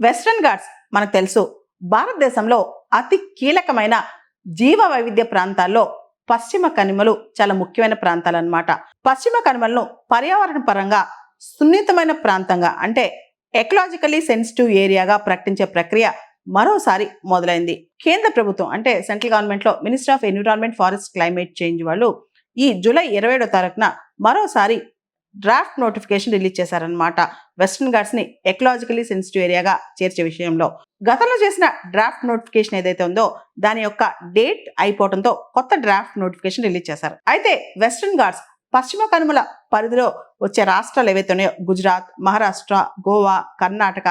Western Ghats మనకు తెలుసు భారతదేశంలో అతి కీలకమైన జీవ వైవిధ్య ప్రాంతాల్లో పశ్చిమ కనుమలు చాలా ముఖ్యమైన ప్రాంతాలు అన్నమాట. పశ్చిమ కనుమలను పర్యావరణ పరంగా సున్నితమైన ప్రాంతంగా అంటే ఎకలాజికలీ సెన్సిటివ్ ఏరియాగా ప్రకటించే ప్రక్రియ మరోసారి మొదలైంది. కేంద్ర ప్రభుత్వం అంటే సెంట్రల్ గవర్నమెంట్ లో ministry of environment, forest, climate change వాళ్ళు ఈ జూలై 27వ తారీఖున మరోసారి డ్రాఫ్ట్ నోటిఫికేషన్ రిలీజ్ చేశారనమాట. వెస్టర్న్ ఘాట్స్ ని ఎకలాజికలీ సెన్సిటివ్ ఏరియాగా చేర్చే విషయంలో గతంలో చేసిన డ్రాఫ్ట్ నోటిఫికేషన్ ఏదైతే ఉందో దాని యొక్క డేట్ అయిపోవడంతో కొత్త డ్రాఫ్ట్ నోటిఫికేషన్ రిలీజ్ చేశారు. అయితే వెస్టర్న్ ఘాట్స్ పశ్చిమ కనుమల పరిధిలో వచ్చే రాష్ట్రాలు ఏవైతే ఉన్నాయో గుజరాత్, మహారాష్ట్ర, గోవా, కర్ణాటక,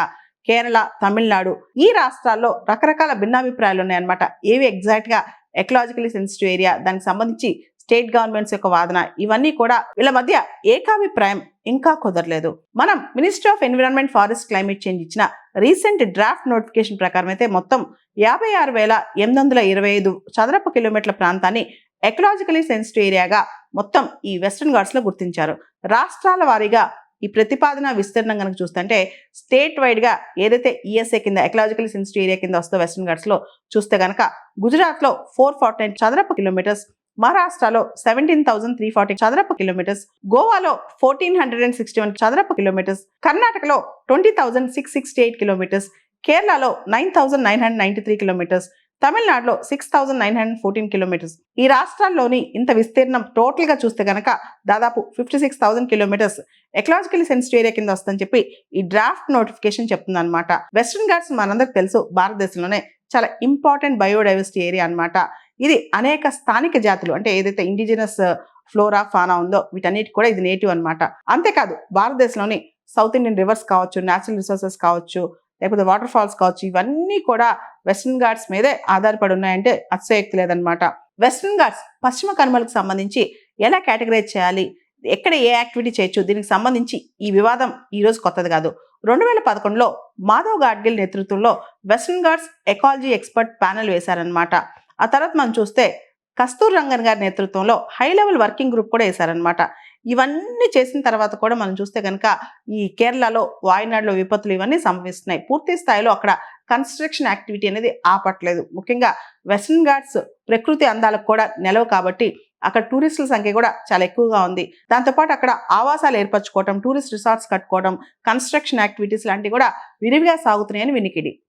కేరళ, తమిళనాడు ఈ రాష్ట్రాల్లో రకరకాల భిన్నాభిప్రాయాలు ఉన్నాయన్నమాట. ఏవి ఎగ్జాక్ట్ గా ఎకలాజికలీ సెన్సిటివ్ ఏరియా, దానికి సంబంధించి స్టేట్ గవర్నమెంట్స్ యొక్క వాదన, ఇవన్నీ కూడా వీళ్ళ మధ్య ఏకాభిప్రాయం ఇంకా కుదరలేదు. మనం ministry of environment, forest, climate change ఇచ్చిన రీసెంట్ డ్రాఫ్ట్ నోటిఫికేషన్ ప్రకారం అయితే మొత్తం 56,825 చదరపు కిలోమీటర్ల ప్రాంతాన్ని ఎకలాజికలీ సెన్సిటివ్ ఏరియాగా మొత్తం ఈ వెస్టర్న్ ఘాట్స్ లో గుర్తించారు. రాష్ట్రాల వారీగా ఈ ప్రతిపాదన విస్తీర్ణం కనుక చూస్తుంటే స్టేట్ వైడ్ గా ఏదైతే ఈఎస్ఏ కింద ఎకలాజికలీ సెన్సిటివ్ ఏరియా కింద వస్తుందో వెస్టర్న్ ఘాట్స్ లో చూస్తే కనుక గుజరాత్ లో 449 చదరపు కిలోమీటర్స్, మహారాష్ట్రలో 17,340 చదరపు కిలోమీటర్స్, గోవాలో 1,461 చదరపు కిలోమీటర్స్, కర్ణాటకలో 20,668 కిలోమీటర్స్, కేరళలో 9,993 కిలోమీటర్స్, తమిళనాడులో 6,914 కిలోమీటర్స్. ఈ రాష్ట్రాల్లోని ఇంత విస్తీర్ణం టోటల్ గా చూస్తే కనుక దాదాపు 56,000 కిలోమీటర్స్ ఎకలాజికలీ సెన్సిటివ్ ఏరియా కింద వస్తుందని చెప్పి ఈ డ్రాఫ్ట్ నోటిఫికేషన్ చెప్తుంది అనమాట. వెస్టర్న్ ఘాట్స్ మనందరికి తెలుసు భారతదేశంలోనే చాలా ఇంపార్టెంట్ బయోడైవర్సిటీ ఏరియా అన్నమాట. ఇది అనేక స్థానిక జాతులు అంటే ఏదైతే ఇండిజినస్ ఫ్లోరా, ఫానా ఉందో వీటన్నిటి కూడా ఇది నేటివ్ అన్నమాట. అంతేకాదు భారతదేశంలోని సౌత్ ఇండియన్ రివర్స్ కావచ్చు, న్యాచురల్ రిసోర్సెస్ కావచ్చు, లేకపోతే వాటర్ ఫాల్స్ కావచ్చు, ఇవన్నీ కూడా వెస్టర్న్ ఘాట్స్ మీదే ఆధారపడి ఉన్నాయంటే అతిశయోక్తి లేదనమాట. వెస్టర్న్ ఘాట్స్ పశ్చిమ కనుమలకు సంబంధించి ఎలా కేటగరైజ్ చేయాలి, ఎక్కడ ఏ యాక్టివిటీ చేయొచ్చు, దీనికి సంబంధించి ఈ వివాదం ఈ రోజు కొత్తది కాదు. 2011లో మాధవ్ గాడ్గిల్ నేతృత్వంలో Western Ghats ecology expert panel వేశారనమాట. ఆ తర్వాత మనం చూస్తే కస్తూర్ రంగన్ గారి నేతృత్వంలో హై లెవెల్ వర్కింగ్ గ్రూప్ కూడా వేశారనమాట. ఇవన్నీ చేసిన తర్వాత కూడా మనం చూస్తే కనుక ఈ కేరళలో, వాయనాడులో విపత్తులు ఇవన్నీ సంభవిస్తున్నాయి. పూర్తి స్థాయిలో అక్కడ కన్స్ట్రక్షన్ యాక్టివిటీ అనేది ఆపట్లేదు. ముఖ్యంగా వెస్టర్న్ ఘాట్స్ ప్రకృతి అందాలకు కూడా నెలవు కాబట్టి అక్కడ టూరిస్టుల సంఖ్య కూడా చాలా ఎక్కువగా ఉంది. దాంతోపాటు అక్కడ ఆవాసాలు ఏర్పరచుకోవడం, టూరిస్ట్ రిసార్ట్స్ కట్టుకోవడం, కన్స్ట్రక్షన్ యాక్టివిటీస్ లాంటివి కూడా విరివిగా సాగుతున్నాయని వినికిడి.